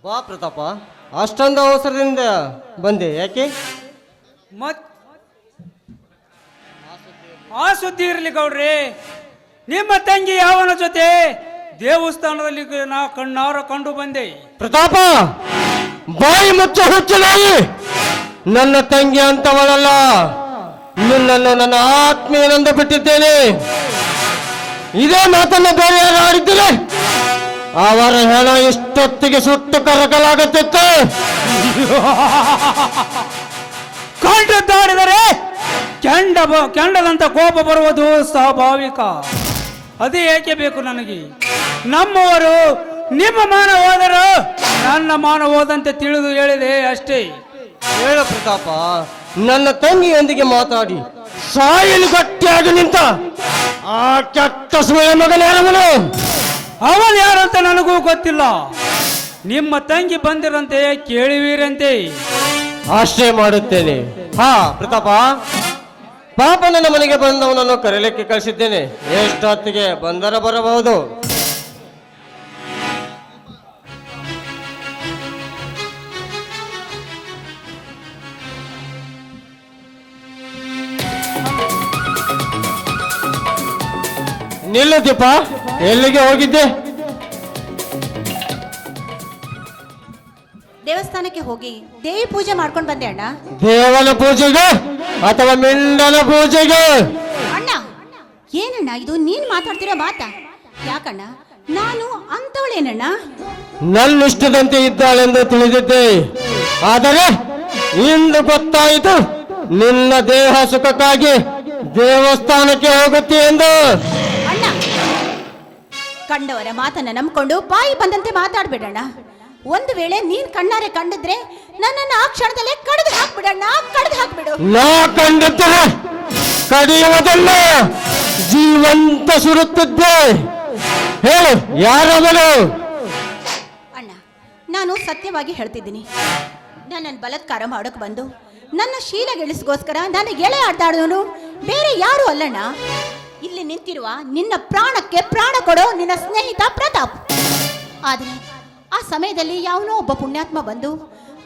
ಬಾ ಪ್ರತಾಪ, ಅಷ್ಟೊಂದು ಅವಸರದಿಂದ ಬಂದೆ ಯಾಕೆ? ಮತ್ ಆ ಸುದ್ದಿ ಇರಲಿ ಗೌಡ್ರಿ, ನಿಮ್ಮ ತಂಗಿ ಯಾವನ ಜೊತೆ ದೇವಸ್ಥಾನದಲ್ಲಿ ನಾ ಕಣ್ಣಾರ ಕಂಡು ಬಂದೆ. ಪ್ರತಾಪ, ಬಾಯಿ ಮುಚ್ಚ ಹುಚ್ಚಲಾಗಿ, ನನ್ನ ತಂಗಿ ಅಂತವಳಲ್ಲ. ನಿನ್ನನ್ನು ನನ್ನ ಆತ್ಮೀಯನೆಂದು ಬಿಟ್ಟಿದ್ದೇನೆ. ಇದೇ ಮಾತನ್ನು ಬೇರೆ ಯಾರು ಆಡಿದ್ದರೆ ಅವರ ಹೆಣ ಇಷ್ಟೊತ್ತಿಗೆ ಸುಟ್ಟು ಕರಕಲಾಗುತ್ತಿತ್ತು. ಕಂಡದ್ದಾಡಿದರೆ ಕೆಂಡದಂತ ಕೋಪ ಬರುವುದು ಸ್ವಾಭಾವಿಕ. ಅದೇ ಏಕೆ ಬೇಕು ನನಗೆ? ನಮ್ಮವರು ನಿಮ್ಮ ಮಾನ ಹೋದರು ನನ್ನ ಮಾನ ಹೋದಂತೆ ತಿಳಿದು ಹೇಳಿದೆ ಅಷ್ಟೇ. ಹೇಳ ಪ್ರತಾಪ, ನನ್ನ ತಂಗಿಯೊಂದಿಗೆ ಮಾತಾಡಿ ಸಾಯಲು ಗಟ್ಟಿಯಾಗಿ ನಿಂತ ಆ ಕೆಟ್ಟ ಸುಳ್ಳ ಮಗನೇರವನು. ಅವನು ಯಾರಂತ ನನಗೂ ಗೊತ್ತಿಲ್ಲ. ನಿಮ್ಮ ತಂಗಿ ಬಂದಿರಂತೆ ಕೇಳಿವೀರಂತೆ. ಅಷ್ಟೇ ಮಾಡುತ್ತೇನೆ. ಹಾ ಪ್ರತಾಪ, ಪಾಪ ನನ್ನ ಮನೆಗೆ ಬಂದವನನ್ನು ಕರೆಯಲಿಕ್ಕೆ ಕಳಿಸಿದ್ದೇನೆ. ಎಷ್ಟೊತ್ತಿಗೆ ಬಂದರೆ ಬರಬಹುದು. ನಿಲ್ಲು ದೀಪ, ಎಲ್ಲಿಗೆ ಹೋಗಿದ್ದೆ? ದೇವಸ್ಥಾನಕ್ಕೆ ಹೋಗಿ ದೇವಿ ಪೂಜೆ ಮಾಡ್ಕೊಂಡು ಬಂದೆ ಅಣ್ಣ. ದೇವನ ಪೂಜೆಗೆ ಅಥವಾ ಮಿಂಡನ ಪೂಜೆಗೆ? ಅಣ್ಣ, ಏನಣ್ಣ ಇದು ನೀನ್ ಮಾತಾಡ್ತಿರೋ ಮಾತಾ? ಯಾಕಣ್ಣ, ನಾನು ಅಂತವಳೇನಣ್ಣ? ನನ್ನ ಇಷ್ಟದಂತೆ ಇದ್ದಾಳೆಂದು ತಿಳಿದಿದ್ದೆ, ಆದರೆ ಇಂದು ಗೊತ್ತಾಯಿತು ನಿನ್ನ ದೇಹ ಸುಖಕ್ಕಾಗಿ ದೇವಸ್ಥಾನಕ್ಕೆ ಹೋಗುತ್ತೆ ಎಂದು. ಅಣ್ಣ, ಕಂಡವರ ಮಾತನ್ನ ನಂಬ್ಕೊಂಡು ಬಾಯಿ ಬಂದಂತೆ ಮಾತಾಡ್ಬೇಡಣ್ಣ. ಒಂದು ವೇಳೆ ನೀನ್ ಕಣ್ಣಾರೆ ಕಂಡಿದ್ರೆ ನನ್ನನ್ನು ಆ ಕ್ಷಣದಲ್ಲೇ ಕಡಿದು ಹಾಕ್ಬಿಡಣ್ಣ, ಕಡಿದು ಹಾಕ್ಬಿಡು. ನಾ ಕಂಡಿದ್ದರೆ ಕಡಿಯುವುದಲ್ಲ, ಜೀವಂತ ಸುರುತ್ತಿದ್ದೆ. ಹೇಳು, ಯಾರವನು? ಅಣ್ಣ, ನಾನು ಸತ್ಯವಾಗಿ ಹೇಳ್ತಿದ್ದೀನಿ. ನನ್ನನ್ನು ಬಲಾತ್ಕಾರ ಮಾಡೋಕೆ ಬಂದು ನನ್ನ ಶೀಲಗೆಳಿಸ್ಗೋಸ್ಕರ ನನ್ನ ಗೆಳೆ ಆಟಾಡೋನು ಬೇರೆ ಯಾರು ಅಲ್ಲಣ್ಣ, ಇಲ್ಲಿ ನಿಂತಿರುವ ನಿನ್ನ ಪ್ರಾಣಕ್ಕೆ ಪ್ರಾಣ ಕೊಡೋ ನಿನ್ನ ಸ್ನೇಹಿತ ಪ್ರತಾಪ್. ಆದರೆ ಆ ಸಮಯದಲ್ಲಿ ಯಾವನೋ ಒಬ್ಬ ಪುಣ್ಯಾತ್ಮ ಬಂದು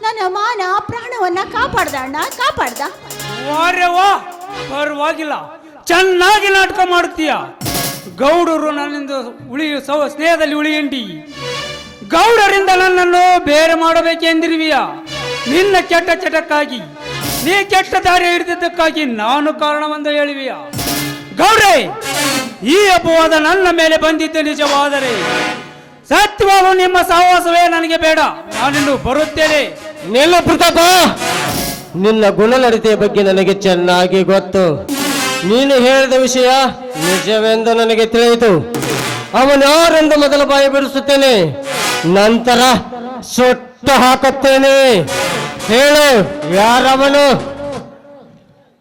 ನನ್ನ ಮಾನ ಪ್ರಾಣವನ್ನ ಕಾಪಾಡ್ದ ಅಣ್ಣ, ಕಾಪಾಡ್ದ. ಪರವಾಗಿಲ್ಲ, ಚೆನ್ನಾಗಿ ನಾಟಕ ಮಾಡುತ್ತೀಯ. ಗೌಡರು ನನ್ನಿಂದ ಸ್ನೇಹದಲ್ಲಿ ಉಳಿಯಂಡಿ. ಗೌಡರಿಂದ ನನ್ನನ್ನು ಬೇರೆ ಮಾಡಬೇಕೆಂದಿರುವಿಯ. ನಿನ್ನ ಕೆಟ್ಟ ಚಟಕ್ಕಾಗಿ, ನೀ ಕೆಟ್ಟ ದಾರಿ ಹಿಡಿದಿದ್ದಕ್ಕಾಗಿ ನಾನು ಕಾರಣವೆಂದು ಹೇಳಿವಿಯ. ಗೌಡ್ರೆ, ಈ ಅಪವಾದ ನನ್ನ ಮೇಲೆ ಬಂದಿದ್ದು ನಿಜವಾದರೆ ಸತ್ಯವಾದ ನಿಮ್ಮ ಸಹವಾಸವೇ ನನಗೆ ಬೇಡ. ನಾನಿನ್ನು ಬರುತ್ತೇನೆ. ನಿಲ್ಲ ಪ್ರತಾಪ, ನಿನ್ನ ಗುಣನಡತೆಯ ಬಗ್ಗೆ ನನಗೆ ಚೆನ್ನಾಗಿ ಗೊತ್ತು. ನೀನು ಹೇಳಿದ ವಿಷಯ ನಿಜವೆಂದು ನನಗೆ ತಿಳಿಯಿತು. ಅವನು ಯಾರೆಂದು ಮೊದಲ ಬಾಯಿ ಬಿಡಿಸುತ್ತೇನೆ, ನಂತರ ಸುಟ್ಟು ಹಾಕುತ್ತೇನೆ. ಹೇಳು, ಯಾರವನು?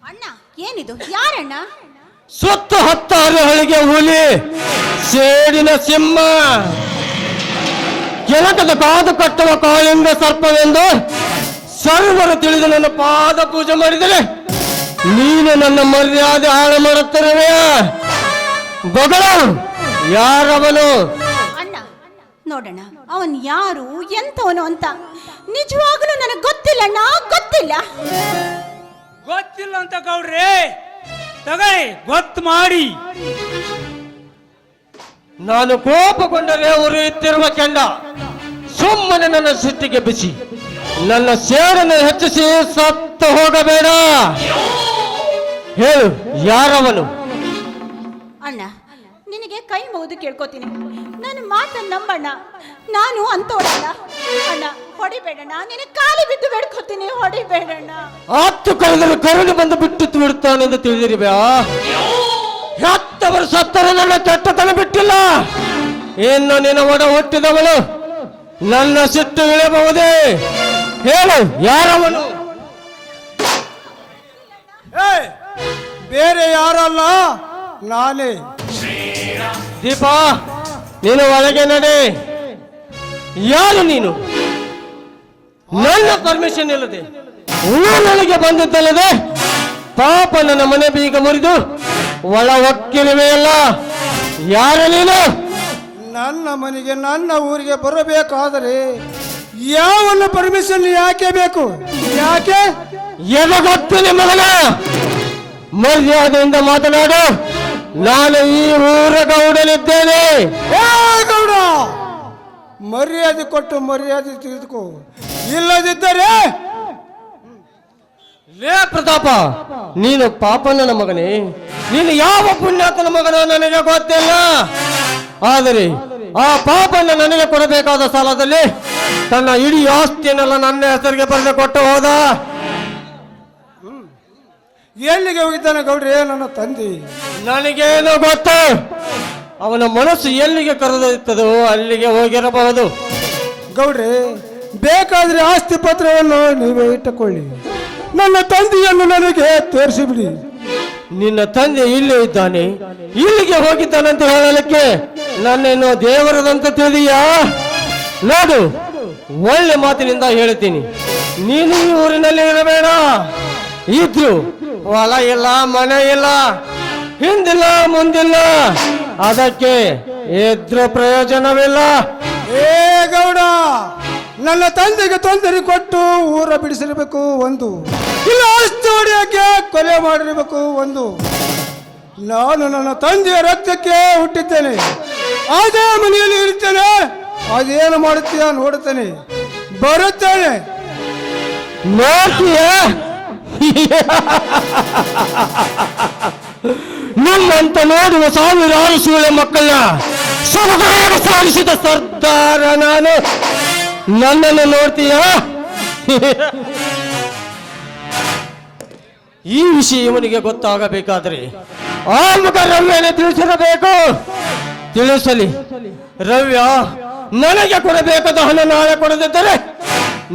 ಅಣ್ಣ, ಏನಿದು? ಯಾರಣ್ಣ? ಸುತ್ತು 10 ಹಳಿಗೆ ಹುಲಿ, ಸೇಡಿನ ಸಿಂಹ, ಕೆಲಕದ ಕಾದು ಕಟ್ಟುವ ಕಾಳಿಂಗ ಸರ್ಪವೆಂದು ಸರ್ವರು ತಿಳಿದು ನನ್ನ ಪಾದ ಪೂಜೆ ಮಾಡಿದರೆ ನೀನು ನನ್ನ ಮರ್ಯಾದೆ ಹಾಳು ಮಾಡುತ್ತಿರುವೆಯ? ಬಗಳ, ಯಾರವನು? ಅಣ್ಣ, ನೋಡೋಣ ಅವನ್ ಯಾರು ಎಂತವನು ಅಂತ ನಿಜವಾಗ್ಲೂ ನನಗೆ ಗೊತ್ತಿಲ್ಲಣ್ಣ, ಗೊತ್ತಿಲ್ಲ. ಗೊತ್ತಿಲ್ಲ ಅಂತ ಗೌಡ್ರೆ, ತಗೈ ಗೊತ್ತು ಮಾಡಿ. ನಾನು ಕೋಪಗೊಂಡರೆ ಉರಿಯುತ್ತಿರುವ ಕೆಂಡ ಸುಮ್ಮನೆ ನನ್ನ ಸಿಟ್ಟಿಗೆ ಬಿಸಿ ನನ್ನ ಸೇಡನ್ನು ಹೆಚ್ಚಿಸಿ ಸತ್ತು ಹೋಗಬೇಡ. ಹೇಳು, ಯಾರವನು? ಅಣ್ಣ, ನಿನಗೆ ಕೈ ಮುಗಿದು ಕೇಳ್ಕೊತೀನಿ, ನನ್ನ ಮಾತನ್ನು ನಂಬಣ್ಣ. ನಾನು ಅಂತೋಡಲ್ಲ ಅಣ್ಣ, ಹೊಡಿಬೇಡಣ್ಣ. ನಿನಗೆ ಕಾಲಿ ಬಿದ್ದು ಬೇಡ್ಕೊತೀನಿ, ಹೊಡಿಬೇಡಣ್ಣ. ಹತ್ತು ಕರೆದರೂ ಕರುಣೆ ಬಂದು ಬಿಟ್ಟು ಬಿಡ್ತಾನೆಂದು ತಿಳಿದಿರುವೆ. ಹೆತ್ತವರು ಸತ್ತರೆ ನನ್ನ ಕೆಟ್ಟತನ ಬಿಟ್ಟಿಲ್ಲ. ಇನ್ನು ನಿನ್ನ ಒಡ ಹುಟ್ಟಿದವಳು ನನ್ನ ಸಿಟ್ಟು ಇಳಬಹುದೇ? ಹೇಳು, ಯಾರವನು? ಬೇರೆ ಯಾರಲ್ಲ, ನಾನೇ. ದೀಪ, ನೀನು ಒಳಗೆ ನಡೆ. ಯಾರು ನೀನು? ನನ್ನ ಪರ್ಮಿಷನ್ ಇಲ್ಲದೆ ಊರೊಳಗೆ ಬಂದಿದ್ದಲ್ಲದೆ ಪಾಪ ನನ್ನ ಮನೆ ಬೀಗ ಮುರಿದು ಒಳ ಒಕ್ಕಿರುವೆಯಲ್ಲ. ಯಾರು ನೀನು? ನನ್ನ ಮನೆಗೆ ನನ್ನ ಊರಿಗೆ ಬರಬೇಕಾದರೆ ಯಾವನ್ನ ಪರ್ಮಿಷನ್ ಯಾಕೆ ಬೇಕು? ಯಾಕೆ? ಏನು ಗೊತ್ತು ನಿಮ್ಮಲ್ಲ? ಮರ್ಯಾದೆಯಿಂದ ಮಾತನಾಡು. ನಾನು ಈ ಊರ ಗೌಡನಿದ್ದೇನೆ. ಏ ಗೌಡ, ಮರ್ಯಾದೆ ಕೊಟ್ಟು ಮರ್ಯಾದೆ ತಿಳಿದುಕೋ, ಇಲ್ಲದಿದ್ದರೆ ಲೇ ಪ್ರತಾಪ, ನೀನು ಪಾಪನ ಮಗನೇ. ನೀನು ಯಾವ ಪುಣ್ಯಾತನ ಮಗನೋ ನನಗೆ ಗೊತ್ತಿಲ್ಲ. ಆದರೆ ಆ ಪಾಪನ ನನಗೆ ಕೊಡಬೇಕಾದ ಸಾಲದಲ್ಲಿ ತನ್ನ ಇಡೀ ಆಸ್ತಿಯನ್ನೆಲ್ಲ ನನ್ನ ಹೆಸರಿಗೆ ಬರೆದು ಕೊಟ್ಟು ಹೋದ. ಎಲ್ಲಿಗೆ ಹೋಗಿದ್ದಾನೆ ಗೌಡ್ರೆ ನನ್ನ ತಂದೆ? ನನಗೇನು ಗೊತ್ತು. ಅವನ ಮನಸ್ಸು ಎಲ್ಲಿಗೆ ಕರೆದೊಯ್ತದೋ ಅಲ್ಲಿಗೆ ಹೋಗಿರಬಹುದು. ಗೌಡ್ರೆ, ಬೇಕಾದ್ರೆ ಆಸ್ತಿ ಪತ್ರವನ್ನು ನೀವೇ ಇಟ್ಟುಕೊಳ್ಳಿ, ನನ್ನ ತಂದೆಯನ್ನು ನನಗೆ ತೋರಿಸಿಬಿಡಿ. ನಿನ್ನ ತಂದೆ ಇಲ್ಲೇ ಇದ್ದಾನೆ, ಇಲ್ಲಿಗೆ ಹೋಗಿದ್ದಾನಂತ ಹೇಳಲಿಕ್ಕೆ ನನ್ನೇನು ದೇವರದಂತ ತಿಳಿದೀಯಾ? ನೋಡು, ಒಳ್ಳೆ ಮಾತಿನಿಂದ ಹೇಳ್ತೀನಿ, ನೀನು ಈ ಊರಿನಲ್ಲಿ ಇರಬೇಡ. ಇದ್ರು ಹೊಲ ಇಲ್ಲ, ಮನೆ ಇಲ್ಲ, ಹಿಂದಿಲ್ಲ ಮುಂದಿಲ್ಲ, ಅದಕ್ಕೆ ಇದ್ರ ಪ್ರಯೋಜನವಿಲ್ಲ. ಏ ಗೌಡ, ನನ್ನ ತಂದೆಗೆ ತೊಂದರೆ ಕೊಟ್ಟು ಊರ ಬಿಡಿಸಿರಬೇಕು ಒಂದು, ಇಲ್ಲ ಆಸ್ತಿ ಹೊಡೆಯಕ್ಕೆ ಕೊಲೆ ಮಾಡಿರಬೇಕು ಒಂದು. ನಾನು ನನ್ನ ತಂದೆಯ ರಕ್ತಕ್ಕೆ ಹುಟ್ಟಿದ್ದೇನೆ, ಅದೇ ಮನೆಯಲ್ಲಿ ಇರ್ತೇನೆ, ಅದೇನು ಮಾಡುತ್ತೀಯ ನೋಡುತ್ತೇನೆ, ಬರುತ್ತೇನೆ. ನೋಡ್ತೀಯ? ನಿಮ್ಮಂತ ನೋಡುವ ಸಾವಿರಾರು ಸೂಳೆ ಮಕ್ಕಳನ್ನ ಸುಖವಾಗಿ ಸಾಧಿಸಿದ ಸರ್ದಾರ ನಾನು. ನನ್ನನ್ನು ನೋಡ್ತೀಯ? ಈ ವಿಷಯ ಇವನಿಗೆ ಗೊತ್ತಾಗಬೇಕಾದ್ರೆ ಆ ಮಗ ರವ್ಯನೇ ತಿಳಿಸಿರಬೇಕು. ತಿಳಿಸಲಿ. ರವ್ಯ ನನಗೆ ಕೊಡಬೇಕಾದ ಹಣ ನಾಳೆ ಕೊಡದಿದ್ದರೆ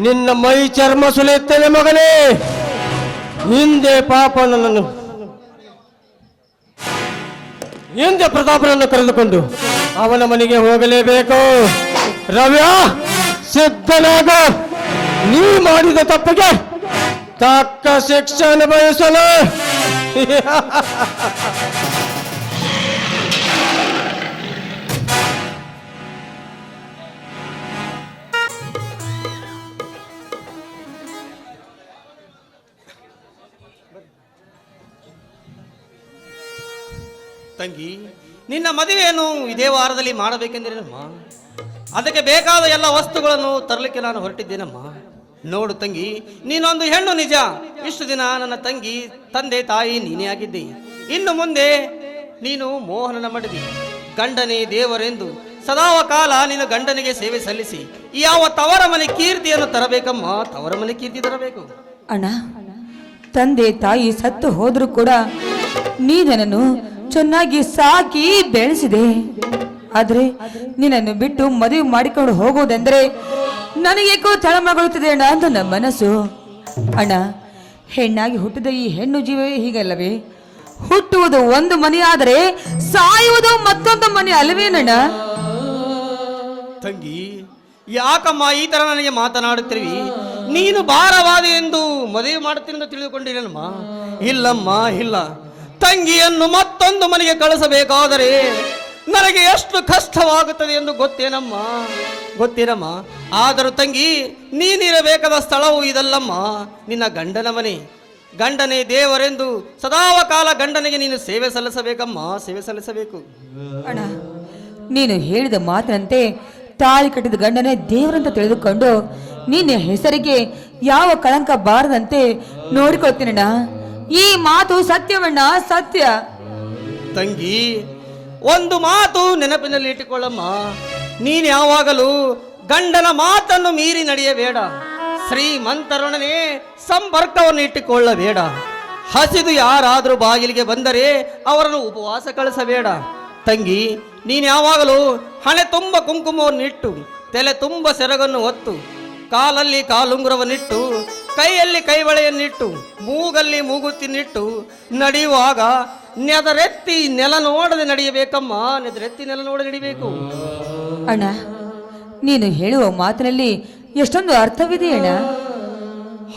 ನಿನ್ನ ಮೈ ಚರ್ಮ ಸುಲಿಯುತ್ತೇನೆ ಮಗನೇ. ಹಿಂದೆ ಹಿಂದೆ ಪ್ರತಾಪನನ್ನು ಕರೆದುಕೊಂಡು ಅವನ ಮನೆಗೆ ಹೋಗಲೇಬೇಕು. ರವ್ಯ, ಸಿದ್ಧನಾಗ. ನೀ ಮಾಡಿದ ತಪ್ಪಿಗೆ ತಕ್ಕ ಶಿಕ್ಷೆ ಅನುಭವಿಸಲು. ತಂಗಿ, ನಿನ್ನ ಮದುವೆಯನ್ನು ಇದೇ ವಾರದಲ್ಲಿ ಮಾಡಬೇಕೆಂದಿರಮ್ಮ. ಅದಕ್ಕೆ ಬೇಕಾದ ಎಲ್ಲ ವಸ್ತುಗಳನ್ನು ತರಲಿಕ್ಕೆ ನಾನು ಹೊರಟಿದ್ದೇನಮ್ಮ. ನೋಡು ತಂಗಿ, ನೀನೊಂದು ಹೆಣ್ಣು ನಿಜ. ಇಷ್ಟು ದಿನ ನನ್ನ ತಂಗಿ, ತಂದೆ, ತಾಯಿ ನೀನೇ ಆಗಿದ್ದೆ. ಇನ್ನು ಮುಂದೆ ನೀನು ಮೋಹನನ ಮಡದಿ, ಗಂಡನೇ ದೇವರೆಂದು ಸದಾವ ಕಾಲ ನೀನು ಗಂಡನಿಗೆ ಸೇವೆ ಸಲ್ಲಿಸಿ ಯಾವ ತವರ ಮನೆ ಕೀರ್ತಿಯನ್ನು ತರಬೇಕಮ್ಮ. ತವರ ಮನೆ ಕೀರ್ತಿ ತರಬೇಕು. ಅಣ್ಣ, ತಂದೆ ತಾಯಿ ಸತ್ತು ಹೋದ್ರೂ ಕೂಡ ನೀ ನನ್ನನ್ನು ಚೆನ್ನಾಗಿ ಸಾಕಿ ಬೆಳೆಸಿದೆ. ಆದ್ರೆ ನಿನ್ನನ್ನು ಬಿಟ್ಟು ಮದುವೆ ಮಾಡಿಕೊಂಡು ಹೋಗೋದೆಂದ್ರೆ ನನಗೇಕೋ ತಳಮಗೊಳ್ಳುತ್ತದೆ ಅಣ್ಣ ಅಂತ ನನ್ನ ಮನಸ್ಸು. ಅಣ್ಣ, ಹೆಣ್ಣಾಗಿ ಹುಟ್ಟಿದ ಈ ಹೆಣ್ಣು ಜೀವವೇ ಹೀಗಲ್ಲವೇ? ಹುಟ್ಟುವುದು ಒಂದು ಮನೆ ಆದರೆ ಸಾಯುವುದು ಮತ್ತೊಂದು ಮನೆ ಅಲ್ಲವೇನಣ್ಣ? ತಂಗಿ, ಯಾಕಮ್ಮ ಈ ತರ ನನಗೆ ಮಾತನಾಡುತ್ತಿರುವಿ? ನೀನು ಭಾರವಾದಿ ಎಂದು ಮದುವೆ ಮಾಡುತ್ತೀನಿ ಎಂದು ತಿಳಿದುಕೊಂಡಿರಮ್ಮ. ಇಲ್ಲಮ್ಮ, ಇಲ್ಲ. ತಂಗಿಯನ್ನು ಮತ್ತೊಂದು ಮನೆಗೆ ಕಳಿಸಬೇಕಾದರೆ ನನಗೆ ಎಷ್ಟು ಕಷ್ಟವಾಗುತ್ತದೆ ಎಂದು ಗೊತ್ತೇನಮ್ಮ, ಗೊತ್ತೇನಮ್ಮ. ಆದರೂ ತಂಗಿ, ನೀನಿರಬೇಕಾದ ಸ್ಥಳವು ಇದಲ್ಲಮ್ಮ, ನಿನ್ನ ಗಂಡನ ಮನೆ. ಗಂಡನೇ ದೇವರೆಂದು ಸದಾವ ಕಾಲ ಗಂಡನಿಗೆ ನೀನು ಸೇವೆ ಸಲ್ಲಿಸಬೇಕಮ್ಮ, ಸೇವೆ ಸಲ್ಲಿಸಬೇಕು. ಅಣ್ಣ, ನೀನು ಹೇಳಿದ ಮಾತಿನಂತೆ ತಾಳಿ ಕಟ್ಟಿದ ಗಂಡನೇ ದೇವರಂತ ತಿಳಿದುಕೊಂಡು ನಿನ್ನ ಹೆಸರಿಗೆ ಯಾವ ಕಳಂಕ ಬಾರದಂತೆ ನೋಡಿಕೊಳ್ತೀನಣ್ಣ. ಈ ಮಾತು ಸತ್ಯವಣ್ಣ, ಸತ್ಯ. ತಂಗಿ, ಒಂದು ಮಾತು ನೆನಪಿನಲ್ಲಿ ಇಟ್ಟುಕೊಳ್ಳಮ್ಮ. ನೀನು ಯಾವಾಗಲೂ ಗಂಡನ ಮಾತನ್ನು ಮೀರಿ ನಡೆಯಬೇಡ. ಶ್ರೀಮಂತರೊಡನೆ ಸಂಪರ್ಕವನ್ನು ಇಟ್ಟುಕೊಳ್ಳಬೇಡ. ಹಸಿದು ಯಾರಾದರೂ ಬಾಗಿಲಿಗೆ ಬಂದರೆ ಅವರನ್ನು ಉಪವಾಸ ಕಳಿಸಬೇಡ. ತಂಗಿ, ನೀನು ಯಾವಾಗಲೂ ಹಣೆ ತುಂಬ ಕುಂಕುಮವನ್ನಿಟ್ಟು, ತಲೆ ತುಂಬ ಸೆರಗನ್ನು ಹೊತ್ತು, ಕಾಲಲ್ಲಿ ಕಾಲುಂಗುರವನ್ನಿಟ್ಟು, ಕೈಯಲ್ಲಿ ಕೈಬಳೆಯನ್ನಿಟ್ಟು, ಮೂಗಲ್ಲಿ ಮೂಗುತ್ತಿನಿಟ್ಟು ನಡೆಯುವಾಗ ನೆದರೆತ್ತಿ ನೆಲ ನೋಡದೆ ನಡೆಯಬೇಕಮ್ಮ. ನೆದರೆತ್ತಿ ನೆಲ ನೋಡದೆ ನಡಿಬೇಕು. ಅಣ್ಣ, ನೀನು ಹೇಳುವ ಮಾತಿನಲ್ಲಿ ಎಷ್ಟೊಂದು ಅರ್ಥವಿದೆ ಅಣ್ಣ.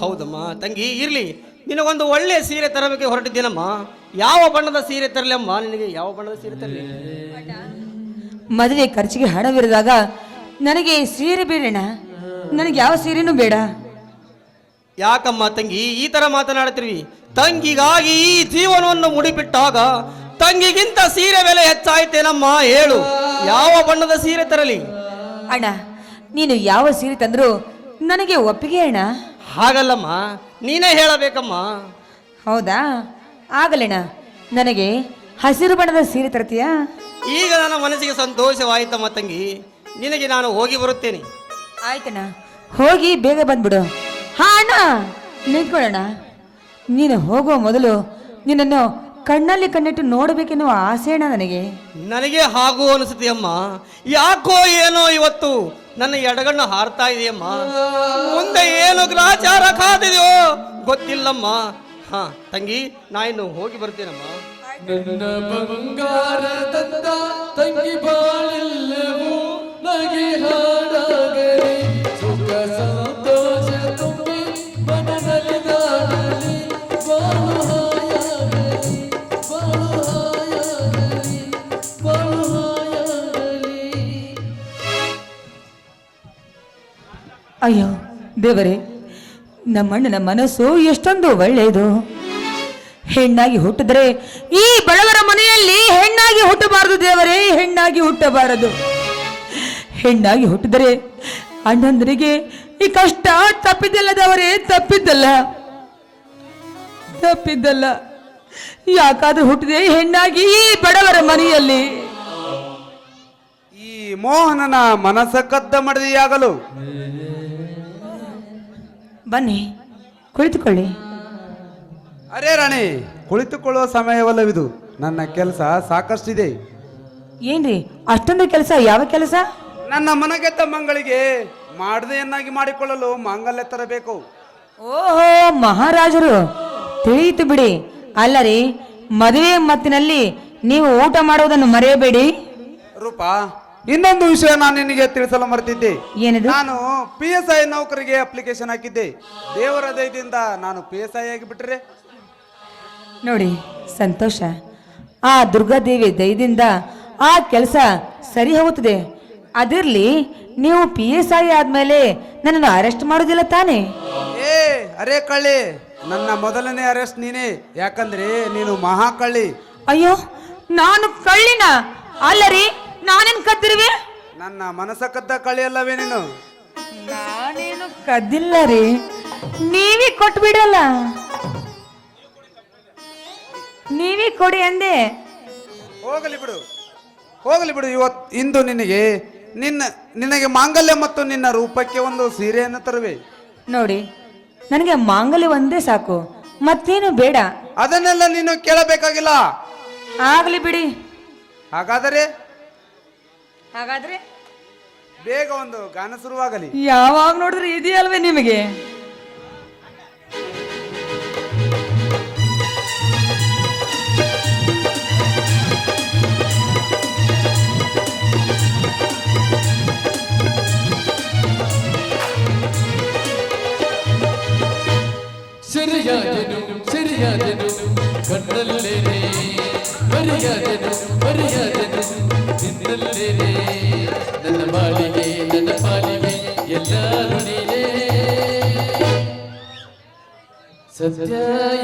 ಹೌದಮ್ಮ ತಂಗಿ, ಇರ್ಲಿ. ನಿನಗೊಂದು ಒಳ್ಳೆಯ ಸೀರೆ ತರಬೇಕು ಹೊರಟಿದ್ದೇನಮ್ಮ. ಯಾವ ಬಣ್ಣದ ಸೀರೆ ತರಲಿ ಅಮ್ಮ? ನಿನಗೆ ಯಾವ ಬಣ್ಣದ ಸೀರೆ ತರಲಿ? ಮದುವೆ ಖರ್ಚಿಗೆ ಹಣವಿರಿದಾಗ ನನಗೆ ಸೀರೆ ಬೇಡಣ್ಣ, ನನಗೆ ಯಾವ ಸೀರೆನೂ ಬೇಡ. ಯಾಕಮ್ಮ ತಂಗಿ ಈ ತರ ಮಾತನಾಡ್ತಿರ್ವಿ? ತಂಗಿಗಾಗಿ ಈ ಜೀವನವನ್ನು ಮುಡಿಪಿಟ್ಟಾಗ ತಂಗಿಗಿಂತ ಸೀರೆ ಬೆಲೆ ಹೆಚ್ಚಾಯ್ತೇನಮ್ಮ? ಹೇಳು, ಯಾವ ಬಣ್ಣದ ಸೀರೆ ತರಲಿ? ಅಣ್ಣ, ನೀನು ಯಾವ ಸೀರೆ ತಂದ್ರು ನನಗೆ ಒಪ್ಪಿಗೆ ಅಣ್ಣ. ಹಾಗಲ್ಲಮ್ಮ, ನೀನೇ ಹೇಳಬೇಕಮ್ಮ. ಹೌದಾ, ಆಗಲಣ್ಣ. ನನಗೆ ಹಸಿರು ಬಣ್ಣದ ಸೀರೆ ತರ್ತೀಯಾ? ಈಗ ನನ್ನ ಮನಸ್ಸಿಗೆ ಸಂತೋಷವಾಯಿತಮ್ಮ ತಂಗಿ. ನಿನಗೆ ನಾನು ಹೋಗಿ ಬರುತ್ತೇನೆ. ಆಯ್ತಣ್ಣ, ಹೋಗಿ ಬೇಗ ಬಂದ್ಬಿಡು. ಹಾ ಅಣ್ಣ, ನಿಂತ್ಕೊಳ್ಳೋಣ. ನೀನು ಹೋಗುವ ಮೊದಲು ನಿನ್ನನ್ನು ಕಣ್ಣಲ್ಲಿ ಕಣ್ಣಿಟ್ಟು ನೋಡಬೇಕೆನ್ನುವ ಆಸೆ ಅಣ್ಣ ನನಗೆ. ನನಗೆ ಹಾಗೂ ಅನಿಸುತ್ತೆಯಮ್ಮ. ಯಾಕೋ ಏನೋ ಇವತ್ತು ನನ್ನ ಎಡಗಣ್ಣು ಹಾರ್ತಾ ಇದೆಯಮ್ಮ. ಮುಂದೆ ಏನು ಗ್ರಾಚಾರ ಕಾದಿದೆಯೋ ಗೊತ್ತಿಲ್ಲಮ್ಮ. ಹಾ ತಂಗಿ, ನಾ ಇನ್ನು ಹೋಗಿ ಬರ್ತೇನಮ್ಮ. ನನ್ನ ಬಂಗಾರದಂತ ತಂಗಿ ಬಾಳೆಲ್ಲವೂ ನಗೆ ಹಾಡಾಗಲಿ, ಸುಖ ಸಂತೋಷ ತುಂಬಿ ಮನದಲ್ಲಿ ನಾಡಲಿ, ಬಾಳು ಹಾಯಾಗಲಿ, ಬಾಳು ಹಾಯಾಗಲಿ, ಬಾಳು ಹಾಯಾಗಲಿ. ಅಯ್ಯೋ ದೇವರೇ, ನಮ್ಮಣ್ಣನ ಮನಸ್ಸು ಎಷ್ಟೊಂದು ಒಳ್ಳೆಯದು. ಹೆಣ್ಣಾಗಿ ಹುಟ್ಟಿದ್ರೆ ಈ ಬಡವರ ಮನೆಯಲ್ಲಿ ಹೆಣ್ಣಾಗಿ ಹುಟ್ಟಬಾರದು ದೇವರೇ, ಹೆಣ್ಣಾಗಿ ಹುಟ್ಟಬಾರದು. ಹೆಣ್ಣಾಗಿ ಹುಟ್ಟಿದರೆ ಅಣ್ಣಂದರಿಗೆ ಈ ಕಷ್ಟ ತಪ್ಪಿದ್ದಲ್ಲ ದೇವರೇ, ತಪ್ಪಿದ್ದಲ್ಲ, ತಪ್ಪಿದ್ದಲ್ಲ. ಯಾಕಾದ್ರೂ ಹುಟ್ಟಿದೆ ಹೆಣ್ಣಾಗಿ ಈ ಬಡವರ ಮನೆಯಲ್ಲಿ? ಈ ಮೋಹನನ ಮನಸ್ಸ ಕದ್ದ ಮಡದಿಯಾಗಲು ಬನ್ನಿ, ಕುಳಿತುಕೊಳ್ಳಿ. ಅರೇ ರಾಣಿ, ಕುಳಿತುಕೊಳ್ಳುವ ಸಮಯವಲ್ಲವಿದು. ನನ್ನ ಕೆಲಸ ಸಾಕಷ್ಟಿದೆ. ಏನ್ರಿ ಅಷ್ಟೊಂದು ಕೆಲಸ? ಯಾವ ಕೆಲಸ? ನನ್ನ ಮನಗೆದ್ದ ಮಂಗಳಿಗೆ ಮಾಡದೆಯನ್ನಾಗಿ ಮಾಡಿಕೊಳ್ಳಲು ಮಾಂಗಲ್ಯ ತರಬೇಕು. ಓಹೋ ಮಹಾರಾಜರು, ತಿಳಿಯಿತು ಬಿಡಿ. ಅಲ್ಲರಿ, ಮದುವೆ ಮತ್ತಿನಲ್ಲಿ ನೀವು ಊಟ ಮಾಡುವುದನ್ನು ಮರೆಯಬೇಡಿ. ರೂಪಾ, ಇನ್ನೊಂದು ವಿಷಯ ನಾನು ನಿನಗೆ ತಿಳಿಸಲು ಮರೆತಿದ್ದೆ. ಏನಿದು? ನಾನು PSI ನೌಕರಿಗೆ ಅಪ್ಲಿಕೇಶನ್ ಹಾಕಿದ್ದೆ. ದೇವರ ದಯದಿಂದ ನಾನು PSI ಆಗಿಬಿಟ್ರೆ ನೋಡಿ, ಸಂತೋಷ. ಆ ದುರ್ಗಾದೇವಿ ದಯದಿಂದ ಆ ಕೆಲಸ ಸರಿ ಹೋಗುತ್ತದೆ. ಅದಿರ್ಲಿ, ನೀವು PSI ಆದ್ಮೇಲೆ ನನ್ನನ್ನು ಅರೆಸ್ಟ್ ಮಾಡೋದಿಲ್ಲ ತಾನೇ? ಏ ಅರೇ ಕಳ್ಳಿ, ನನ್ನ ಮೊದಲನೇ ಅರೆಸ್ಟ್ ನೀನೇ. ಯಾಕಂದ್ರೆ ನೀನು ಮಹಾ ಕಳ್ಳಿ. ಅಯ್ಯೋ, ನಾನು ಕಳ್ಳಿನ? ಅಲ್ಲರಿ, ನಾನೇನು ಕದ್ದಿರುವೆ? ನನ್ನ ಮನಸ್ಸ ಕದ್ದ ಕಳ್ಳಿ ಅಲ್ಲವೇ ನೀನು? ನಾನೇನು ಕದ್ದಿಲ್ಲ ರೀ, ನೀವೇ ಕೊಟ್ಬಿಡಲ್ಲ. ನೀವೇ ಕೊಡಿ ಅಂದೆ. ಹೋಗಲಿ ಬಿಡು, ಹೋಗಲಿ ಬಿಡು. ಇಂದು ನಿನಗೆ ಮಾಂಗಲ್ಯ ಮತ್ತು ನಿನ್ನ ರೂಪಕ್ಕೆ ಒಂದು ಸೀರೆಯನ್ನು ತರುವೆ. ನೋಡಿ, ನನಗೆ ಮಾಂಗಲ್ಯ ಒಂದೇ ಸಾಕು, ಮತ್ತೇನು ಬೇಡ. ಅದನ್ನೆಲ್ಲ ನೀನು ಕೇಳಬೇಕಾಗಿಲ್ಲ. ಆಗ್ಲಿ ಬಿಡಿ. ಹಾಗಾದರೆ ಹಾಗಾದ್ರೆ ಬೇಗ ಒಂದು ಗಾನ ಶುರುವಾಗಲಿ. ಯಾವಾಗ ನೋಡಿದ್ರೆ ಇದೆಯಲ್ವೇ ನಿಮಗೆ? ಸರಿಯಾದೆನು ಸರಿಯಾದೆನು ಕಣ್ಣಲ್ಲೇನೆ, ಬರಿಯಾದೆನು ಬರಿಯಾದೆನು ನಿನ್ನಲ್ಲೇನೆ. ನನ್ನ ಬಾಳಿಗೆ ನನ್ನ ಪಾಲಿಗೆ ಎಲ್ಲರೂ ನೀನೇ. ಸತ್ಯ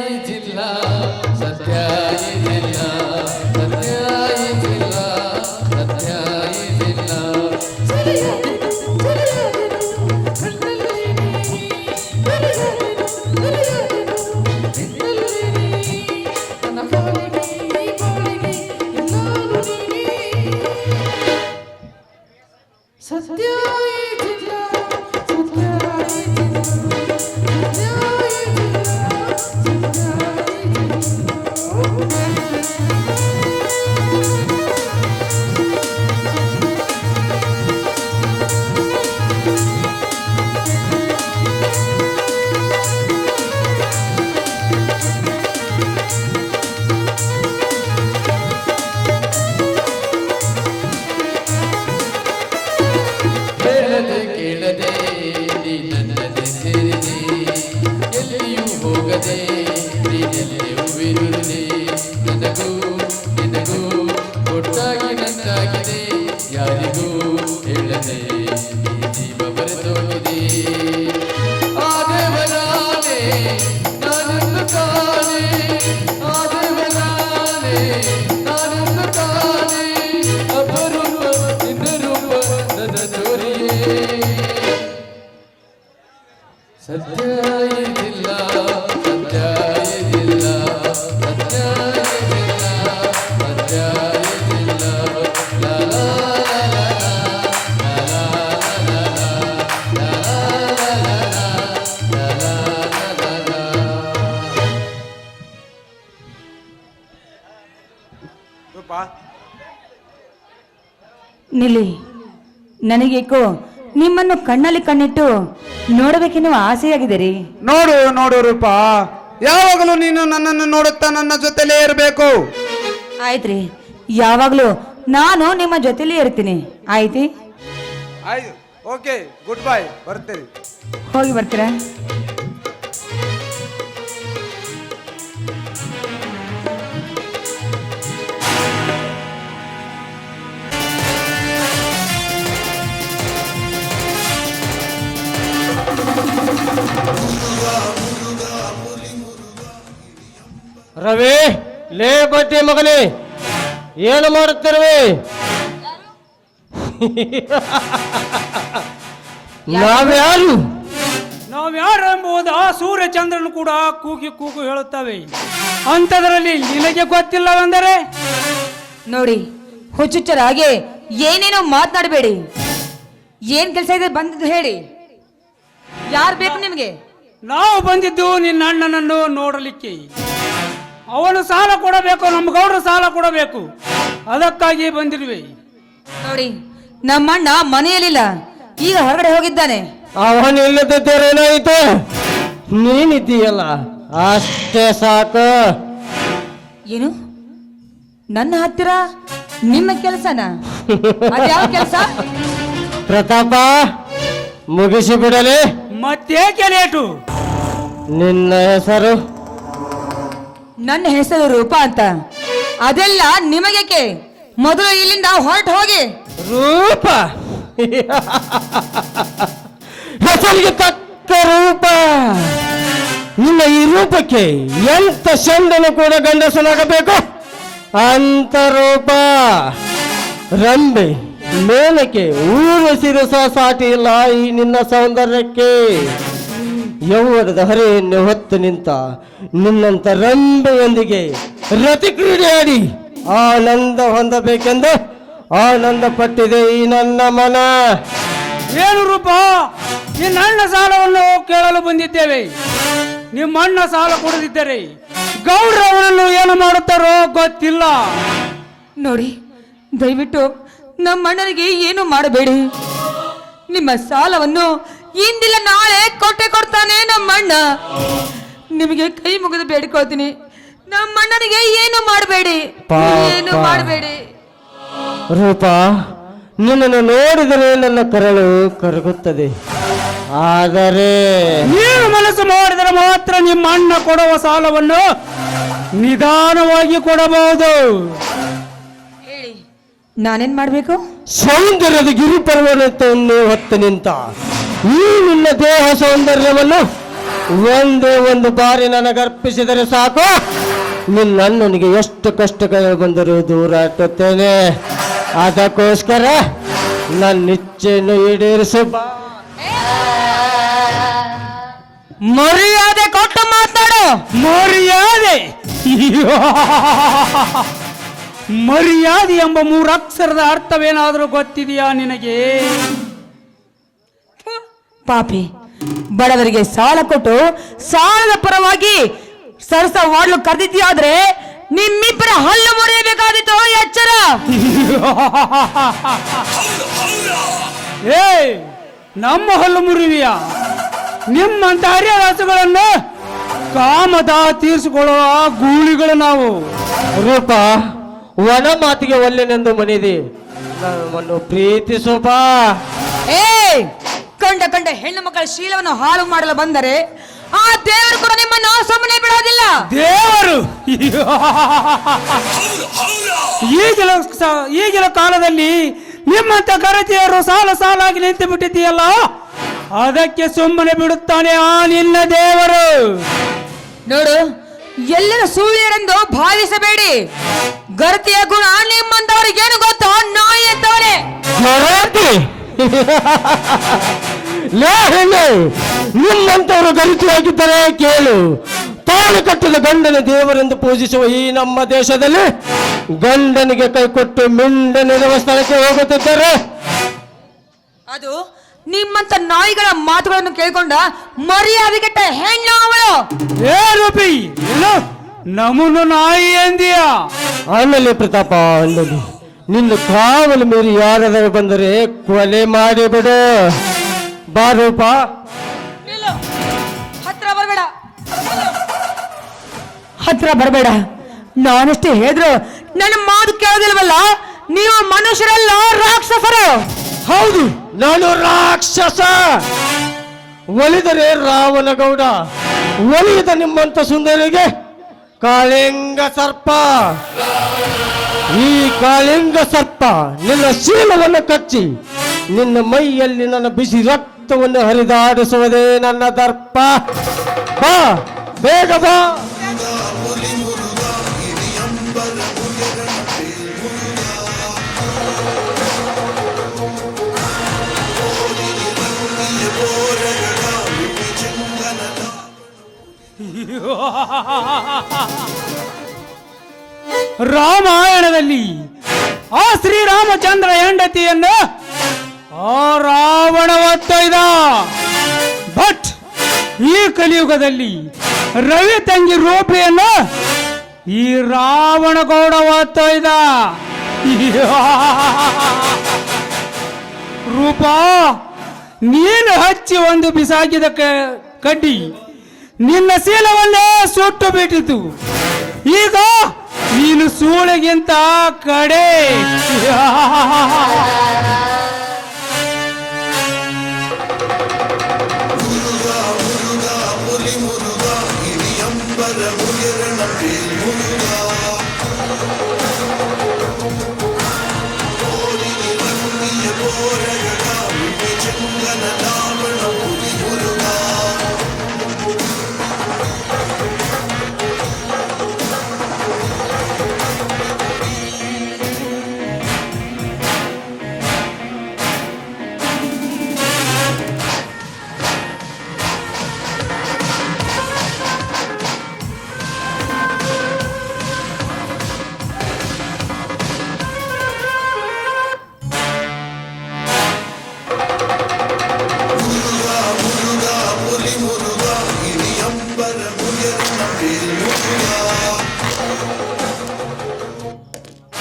ಈ ಜಿಲ್ಲಾ, ಸತ್ಯ ಈ ಜಿಲ್ಲಾ, ಸತ್ಯ ಈ ಜಿಲ್ಲಾ, ಸತ್ಯ ಈ ಜಿಲ್ಲಾ. ಸರಿಯಾದೆನು ಸರಿಯಾದೆನು ಕಣ್ಣಲ್ಲೇನೆ, ಬರಿಯಾದೆನು ಬರಿಯಾದೆನು ನಿನ್ನಲ್ಲೇನೆ. ನನ್ನ ಬಾಳಿಗೆ ಬಾಳಿಗೆ ಎಲ್ಲರೂ ನೀನೇ. ಸತ್ಯ ಈ ಜಿಲ್ಲಾ, ಸತ್ಯ ಈ ಜಿಲ್ಲಾ, ಸತ್ಯ ಈ ಜಿಲ್ಲಾ, ಸತ್ಯ ಹೇಳದೆ ಕೇಳದೆ ನೀ ನನ್ನನ್ನೇ ಸೇರಿದೆ, ಎಲ್ಲಿಯೂ ಹೋಗದೆ ನೀನೆಲ್ಲಿಯೂ ಇರುವುದೇ. ನನಗೂ ನಿನಗೂ ಒಟ್ಟಾಗಿ ನಂಟಾಗಿದೆ, ಯಾರಿಗೂ ಹೇಳದೆ ಈ ಜೀವ ಬರೆದೋಗಿದೆ. ಸತ್ಯ ಇದಿಲ್ಲ ಸತ್ಯ ಇದಿಲ್ಲ ಸತ್ಯ ಇದಿಲ್ಲ ಸತ್ಯ ಇದಿಲ್ಲ ಲಾ ಲಾ ಲಾ ಲಾ ಲಾ ಲಾ ಲಾ ಲಾ ಲಾ ಲಾ. ರೂಪಾ ನಿಲ್ಲಿ, ನನಗೇಕೋ ನಿಮ್ಮನ್ನು ಕಣ್ಣಲ್ಲಿ ಕಣ್ಣಿಟ್ಟು ನೋಡಬೇಕೆನ್ನುವ ಆಸೆಯಾಗಿದೆ ರೀ. ನೋಡು ನೋಡು ರೂಪಾ, ಯಾವಾಗಲೂ ನೀನು ನನ್ನನ್ನು ನೋಡುತ್ತಾ ನನ್ನ ಜೊತೆಲೇ ಇರಬೇಕು. ಆಯ್ತ್ರಿ, ಯಾವಾಗಲೂ ನಾನು ನಿಮ್ಮ ಜೊತೆಲೇ ಇರ್ತೀನಿ. ಆಯ್ತಿ, ಆಯ್ತು, ಓಕೆ, ಗುಡ್ ಬೈ, ಬರ್ತೀರಿ. ಹೋಗಿ ಬರ್ತೀರಾ? ರವಿ, ಲೇ ಬಡ್ಡಿ ಮಗನೇ, ಏನು ಮಾಡುತ್ತಿರುವೆ? ನಾವ್ಯಾರು? ನಾವ್ಯಾರು ಎಂಬುದು ಆ ಸೂರ್ಯ ಚಂದ್ರನು ಕೂಡ ಕೂಗಿ ಕೂಗು ಹೇಳುತ್ತವೆ. ಅಂಥದ್ರಲ್ಲಿ ನಿನಗೆ ಗೊತ್ತಿಲ್ಲವೆಂದರೆ? ನೋಡಿ, ಹುಚ್ಚುಚ್ಚರ ಹಾಗೆ ಏನೇನೋ ಮಾತನಾಡಬೇಡಿ. ಏನ್ ಕೆಲಸ ಇದೆ ಬಂದದ್ದು ಹೇಳಿ. ಯಾರು ಬೇಕು ನಿಮಗೆ? ನಾವು ಬಂದಿದ್ದು ನಿನ್ನ ಅಣ್ಣನನ್ನು ನೋಡಲಿಕ್ಕೆ. ಅವನು ಸಾಲ ಕೊಡಬೇಕು, ನಮ್ಮ ಗೌಡರು ಸಾಲ ಕೊಡಬೇಕು, ಅದಕ್ಕಾಗಿ ಬಂದಿರುವೆ. ನೋಡಿ, ನಮ್ಮಣ್ಣ ಮನೆಯಲ್ಲಿಲ್ಲ, ಈಗ ಹೊರಗಡೆ ಹೋಗಿದ್ದಾನೆ. ಅವನಿಲ್ಲದಿದ್ದೇನೇನಾಯಿತು? ನೀನಿದ್ದೀಯಲ್ಲ, ಅಷ್ಟೇ ಸಾಕು. ಏನು, ನನ್ನ ಹತ್ತಿರ ನಿಮ್ಮ ಕೆಲಸನ? ಅದ್ಯಾವ ಕೆಲಸ? ಪ್ರತಾಪ, ಮುಗಿಸಿ ಬಿಡಲಿ. ಮತ್ತೇಕೆ ಲೇಟು? ನಿನ್ನ ಹೆಸರು? ನನ್ನ ಹೆಸರು ರೂಪ ಅಂತ. ಅದೆಲ್ಲ ನಿಮಗೇಕೆ? ಮೊದಲು ಇಲ್ಲಿಂದ ಹೊರಟು ಹೋಗಿ. ರೂಪ? ಹೆಸರಿಗೆ ತಕ್ಕ ರೂಪ. ನಿನ್ನ ಈ ರೂಪಕ್ಕೆ ಎಂತ ಚಂದನು ಕೂಡ ಗಂಡಸನಾಗಬೇಕು ಅಂತ ರೂಪ. ರಂಬೆ, ಮೇಲಕ್ಕೆ ಊರಸಿರು ಸಹ ಸಾಟಿ ಇಲ್ಲ ಈ ನಿನ್ನ ಸೌಂದರ್ಯಕ್ಕೆ. ಯೌವನದ ಹರೆಯನ್ನು ಹೊತ್ತು ನಿಂತ ನಿನ್ನಂತ ರಂಬೆಯೊಂದಿಗೆ ರತಿ ಕ್ರೀಡೆಯಾಡಿ ಆನಂದ ಹೊಂದಬೇಕೆಂದು ಆನಂದ ಪಟ್ಟಿದೆ ಈ ನನ್ನ ಮನ. ಏನು ರೂಪ, ನಿನ್ನ ಅಣ್ಣ ಸಾಲವನ್ನು ಕೇಳಲು ಬಂದಿದ್ದೇವೆ. ನಿಮ್ಮ ಅಣ್ಣ ಸಾಲ ಕೊಡದಿದ್ದರೆ ಗೌಡ್ರ ಅವನನ್ನು ಏನು ಮಾಡುತ್ತಾರೋ ಗೊತ್ತಿಲ್ಲ. ನೋಡಿ, ದಯವಿಟ್ಟು ನಮ್ಮ ಅಣ್ಣನಿಗೆ ಏನು ಮಾಡಬೇಡಿ. ನಿಮ್ಮ ಸಾಲವನ್ನು ಇಂದಿಲ್ಲ ನಾಳೆ ಕೊಡ್ತಾನೆ ನಮ್ಮ ಅಣ್ಣ. ನಿಮಗೆ ಕೈ ಮುಗಿದು ಬೇಡಿಕೊಳ್ತೀನಿ, ನಮ್ಮ ಅಣ್ಣನಿಗೆ ಏನು ಮಾಡಬೇಡಿ, ಏನು ಮಾಡಬೇಡಿ. ರೂಪ, ನಿನ್ನನ್ನು ನೋಡಿದರೆ ನನ್ನ ಕರಳು ಕರಗುತ್ತದೆ. ಆದರೆ ನೀನು ಮನಸ್ಸು ಮಾಡಿದರೆ ಮಾತ್ರ ನಿಮ್ಮ ಅಣ್ಣ ಕೊಡುವ ಸಾಲವನ್ನು ನಿಧಾನವಾಗಿ ಕೊಡಬಹುದು. ಹೇಳಿ, ನಾನೇನ್ ಮಾಡ್ಬೇಕು? ಸೌಂದರ್ಯದ ಗಿರಿ ಪರ್ವತವನ್ನು ಹೊತ್ತು ನಿಂತ ಈ ನಿನ್ನ ದೇಹ ಸೌಂದರ್ಯವನ್ನು ಒಂದೇ ಒಂದು ಬಾರಿ ನನಗರ್ಪಿಸಿದರೆ ಸಾಕು. ನಿನ್ನಣ್ಣನಿಗೆ ಎಷ್ಟು ಕಷ್ಟಗಳು ಬಂದರೂ ದೂರ ಇಟ್ಟುತ್ತೇನೆ. ಅದಕ್ಕೋಸ್ಕರ ನನ್ನ ಇಚ್ಛೆಯನ್ನು ಈಡೇರಿಸು. ಮರ್ಯಾದೆ ಕೊಟ್ಟು ಮಾತಾಡು. ಮರ್ಯಾದೆ? ಮರ್ಯಾದೆ ಎಂಬ 3 ಅಕ್ಷರದ ಅರ್ಥವೇನಾದರೂ ಗೊತ್ತಿದೆಯಾ ನಿನಗೆ? ಪಾಪಿ, ಬಡವರಿಗೆ ಸಾಲ ಕೊಟ್ಟು ಸಾಲದ ಪರವಾಗಿ ಸರಸವಾಡ್ಲು ಕರೆದಿದ್ಯಾದ್ರೆ ನಿಮ್ಮಿಬ್ಬರ ಹಲ್ಲು ಮುರಿಯಬೇಕಾದಿತ್ತು. ಎಚ್ಚರ. ಏ, ನಮ್ಮ ಹಲ್ಲು ಮುರಿವಿಯ? ನಿಮ್ಮಂತ ಹರಿಯರಾಸುಗಳನ್ನು ಕಾಮದ ತೀರಿಸಿಕೊಳ್ಳುವ ಗೂಳಿಗಳು ನಾವು. ರೂಪ, ಒಣ ಮಾತಿಗೆ ಒಲ್ಲೆನೆಂದು ಮನಿದೆ, ನಮ್ಮನ್ನು ಪ್ರೀತಿಸು ಬಾ. ಏ, ಕಂಡ ಹೆಣ್ಣು ಮಕ್ಕಳ ಶೀಲವನ್ನು ಹಾಳು ಮಾಡಲು ಬಂದರೆ ಆ ದೇವರು ಕೂಡ ನಿಮ್ಮನ್ನು ಸುಮ್ಮನೆ ಬಿಡೋದಿಲ್ಲ. ದೇವರು? ಈಗಿನ ಕಾಲದಲ್ಲಿ ನಿಮ್ಮಂತ ಗರತಿಯರು ಸಾಲಾಗಿ ನಿಂತು ಬಿಟ್ಟಿದ್ದೀಯಲ್ಲ, ಅದಕ್ಕೆ ಸುಮ್ಮನೆ ಬಿಡುತ್ತಾನೆ ಆ ನಿನ್ನ ದೇವರು. ನೋಡು, ಎಲ್ಲರ ಸುಳ್ಳಿಯರೆಂದು ಭಾವಿಸಬೇಡಿ. ಗರತಿಯ ಗುಣ ನಿಮ್ಮಂತವರಿಗೇನು ಗೊತ್ತೋ? ನಾಯಿ ಅಂತವನೇ. ಗರತಿ? ಲೇ ಹೆಣ್ಣೆ, ನಿಮ್ಮಂತವರು ಗರಿತಿಯಾಗಿದ್ದರೆ ಕೇಳು. ತಾಳು ಕಟ್ಟದ ಗಂಡನ ದೇವರೆಂದು ಪೂಜಿಸುವ ಈ ನಮ್ಮ ದೇಶದಲ್ಲಿ ಗಂಡನಿಗೆ ಕೈಕೊಟ್ಟು ಮಿಂಡನಿರುವ ಸ್ಥಳಕ್ಕೆ ಹೋಗುತ್ತಿದ್ದಾರೆ. ಅದು ನಿಮ್ಮಂತ ನಾಯಿಗಳ ಮಾತುಗಳನ್ನು ಕೇಳ್ಕೊಂಡ ಮರ್ಯಾದೆಗೆಟ್ಟ ಹೆಣ್ಣು ಅವಳು. ಏ ರೂಪಿ, ಏನು ನಮ್ಮನ್ನು ನಾಯಿ ಎಂದಿಯ? ಆಮೇಲೆ ಪ್ರತಾಪ, ಅನ್ನಲಿ ನಿನ್ನ ಕಾವಲು ಮೀರಿ ಯಾರಾದರೂ ಬಂದರೆ ಕೊಲೆ ಮಾಡಿಬಿಡು. ಬಾರೂಪ. ಹತ್ರ ಬರಬೇಡ. ನಾನಷ್ಟೇ ಹೇಳಿದ್ರು ನನ್ನ ಮಾತು ಕೇಳೋದಿಲ್ವಲ್ಲ. ನೀವು ಮನುಷ್ಯರಲ್ಲ, ರಾಕ್ಷಸರು. ಹೌದು, ನಾನು ರಾಕ್ಷಸ. ಒಲಿದರೆ ರಾವಣಗೌಡ, ಒಲಿಯದ ನಿಮ್ಮಂತ ಸುಂದರಿಗೆ ಕಾಳಿಂಗ ಸರ್ಪ. ಈ ಕಾಳಿಂಗ ಸರ್ಪ ನಿನ್ನ ಶೀಲವನ್ನು ಕಚ್ಚಿ ನಿನ್ನ ಮೈಯಲ್ಲಿ ನನ್ನ ಬಿಸಿ ರಕ್ತವನ್ನು ಹರಿದಾಡಿಸುವುದೇ ನನ್ನ ದರ್ಪ. ಬಾ, ಬೇಗ ಬಾ. ರಾಮಾಯಣದಲ್ಲಿ ಆ ಶ್ರೀರಾಮಚಂದ್ರ ಹೆಂಡತಿಯನ್ನು ಆ ರಾವಣ ಒತ್ತೊಯ್ದ. ಬಟ್ ಈ ಕಲಿಯುಗದಲ್ಲಿ ರವಿ ತಂಗಿ ರೂಪಿಯನ್ನು ಈ ರಾವಣಗೌಡ ಒತ್ತೊಯ್ದ. ರೂಪ, ನೀನು ಹಚ್ಚಿ ಒಂದು ಬಿಸಾಕಿದ ಕಡ್ಡಿ ನಿನ್ನ ಶೀಲವನ್ನೇ ಸುಟ್ಟು ಬಿಟ್ಟಿತು. ಈಗ ನೀನು ಸೂಳೆಗಿಂತ ಕಡೆ.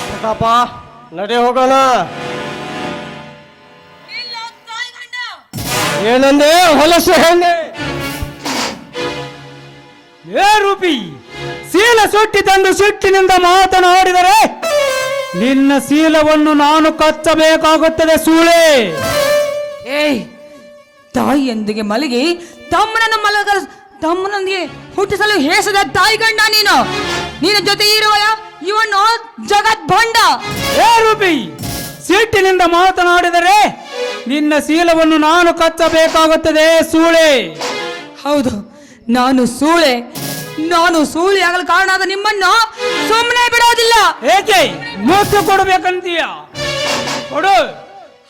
ಪ್ರತಾಪ, ನಡೆ ಹೋಗೋಣ. ಏನಂದೆ ಹೊಲಸು ಹೆಣ್ಣೆ? ಏ ರೂಪಿ, ಶೀಲ ಸುಟ್ಟಿ ತಂದು ಸಿಟ್ಟಿನಿಂದ ಮಾತನಾಡಿದರೆ ನಿನ್ನ ಶೀಲವನ್ನು ನಾನು ಕಚ್ಚಬೇಕಾಗುತ್ತದೆ ಸೂಳೆ. ಏಯ್, ತಾಯಿಯೊಂದಿಗೆ ಮಲಗಿ ತಮ್ಮನೊಂದಿಗೆ ಹುಟ್ಟಿಸಲು ಹೇಸದ ತಾಯಿ ಗಂಡ ನೀನು. ನಿನ್ನ ಜೊತೆ ಇರುವ ಇವನು ಜಗದ್ಭಂಡ. ಏ ರೂಪಿ, ಸಿಟ್ಟಿನಿಂದ ಮಾತನಾಡಿದರೆ ನಿನ್ನ ಶೀಲವನ್ನು ನಾನು ಕಚ್ಚಬೇಕಾಗುತ್ತದೆ ಸೂಳೆ. ಹೌದು, ನಾನು ಸೂಳೆ ಆಗಲು ಕಾರಣ ಆದ ನಿಮ್ಮನ್ನು ಸುಮ್ಮನೆ ಬಿಡೋದಿಲ್ಲ. ಏಕೆ ಮುತ್ತು ಕೊಡಬೇಕಂತೀಯ? ಕೊಡು.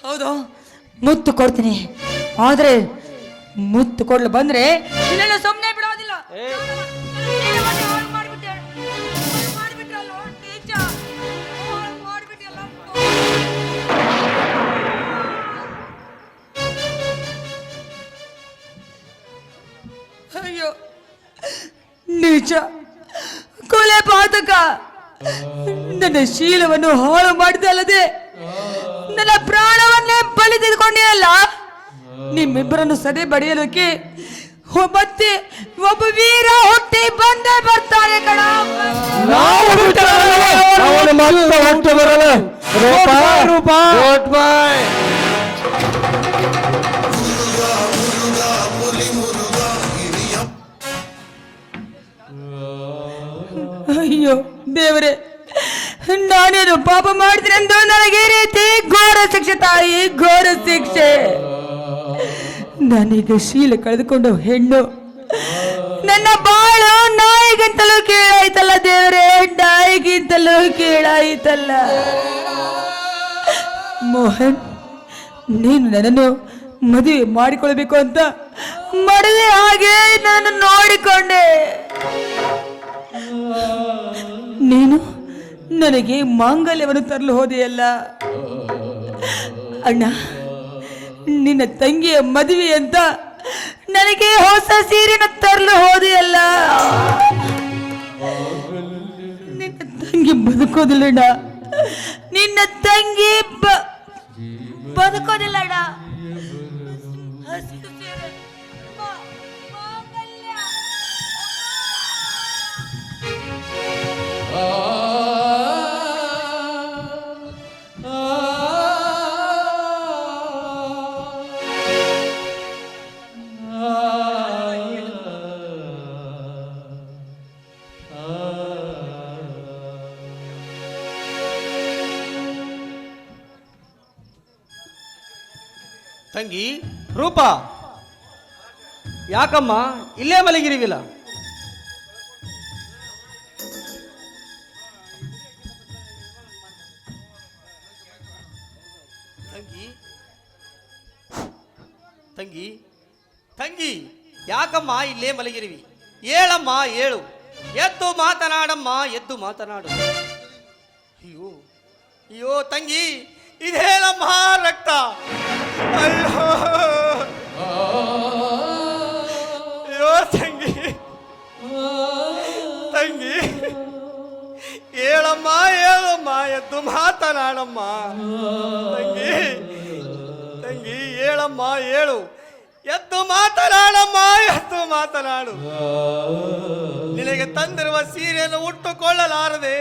ಹೌದು, ಮುತ್ತು ಕೊಡ್ತೀನಿ. ಆದ್ರೆ ಮುತ್ತು ಕೊಡ್ಲು ಬಂದ್ರೆ ನಿನ್ನನ್ನು ಸುಮ್ಮನೆ ಬಿಡೋದಿಲ್ಲ. ಅಯ್ಯೋ, ನಿಜ ಕೊಲೆ ಪಾತಕ. ನನ್ನ ಶೀಲವನ್ನು ಹಾಳು ಮಾಡಿದಲ್ಲದೆ ನನ್ನ ಪ್ರಾಣವನ್ನೇ ಬಲಿ ತೆಗೆದುಕೊಂಡೆಯಲ್ಲ. ನಿಮ್ಮಿಬ್ಬರನ್ನು ಸದೆ ಬಡಿಯಲಿಕ್ಕೆ ಮತ್ತೆ ಒಬ್ಬ ವೀರ ಹುಟ್ಟಿ ಬಂದೇ ಬರ್ತಾನೆ ಕಣ. ಅವನು ಮತ್ತೆ ಹೊರಟು ಬರಲ್ಲ. ರೂಪ, ಗುಡ್ ಬೈ. ಅಯ್ಯೋ ದೇವರೇ, ನಾನೇನು ಪಾಪ ಮಾಡ್ತೀನಿ ಎಂದು ನನಗೆ ಈ ರೀತಿ ಘೋರ ಶಿಕ್ಷೆ ತಾಯಿ, ಘೋರ ಶಿಕ್ಷೆ. ನಾನೀಗ ಶೀಲ ಕಳೆದುಕೊಂಡು ಹೆಣ್ಣು. ನನ್ನ ಬಾಳು ನಾಯಿಗಿಂತಲೂ ಕೀಳಾಯ್ತಲ್ಲ ದೇವರೇ, ನಾಯಿಗಿಂತಲೂ ಕೀಳಾಯ್ತಲ್ಲ. ನೀನು ನನ್ನನ್ನು ಮದುವೆ ಮಾಡಿಕೊಳ್ಬೇಕು ಅಂತ ಮದುವೆ ಹಾಗೆ ನಾನು ನೋಡಿಕೊಂಡೆ. ನೀನು ನನಗೆ ಮಾಂಗಲ್ಯವನ್ನು ತರಲು ಹೋದೆಯಲ್ಲ ಅಣ್ಣ. ನಿನ್ನ ತಂಗಿಯ ಮದುವೆ ಅಂತ ನನಗೆ ಹೊಸ ಸೀರೆನ ತರಲು ಹೋದೆಯಲ್ಲ. ನಿನ್ನ ತಂಗಿ ಬದುಕೋದಿಲ್ಲಣ್ಣ. ನಿನ್ನ ತಂಗಿ ಬದುಕೋದಿಲ್ಲಣ್ಣ. ಹಸಿರು ಸೀರೆ, ಮಾಂಗಲ್ಯ. ತಂಗಿ ರೂಪ, ಯಾಕಮ್ಮ ಇಲ್ಲೇ ಮಲಗಿರಿವಿಲ್ಲ? ತಂಗಿ ತಂಗಿ ತಂಗಿ ಯಾಕಮ್ಮ ಇಲ್ಲೇ ಮಲಗಿರಿವಿ? ಏಳಮ್ಮ ಏಳು, ಎದ್ದು ಮಾತನಾಡಮ್ಮ, ಎದ್ದು ಮಾತನಾಡು. ಅಯ್ಯೋ ಅಯ್ಯೋ ತಂಗಿ, ಇದೇನಮ್ಮ ರಕ್ತ? ಅಯ್ಯೋ ಅಯ್ಯೋ ತಂಗಿ ತಂಗಿ, ಏಳಮ್ಮ ಏಳಮ್ಮ, ಎದ್ದು ಮಾತನಾಡಮ್ಮ. ತಂಗಿ ತಂಗಿ ಏಳಮ್ಮ ಏಳು, ಎದ್ದು ಮಾತನಾಡಮ್ಮ, ಎದ್ದು ಮಾತನಾಡು. ನಿನಗೆ ತಂದಿರುವ ಸೀರೆಯನ್ನು ಉಟ್ಟುಕೊಳ್ಳಲಾರದೆ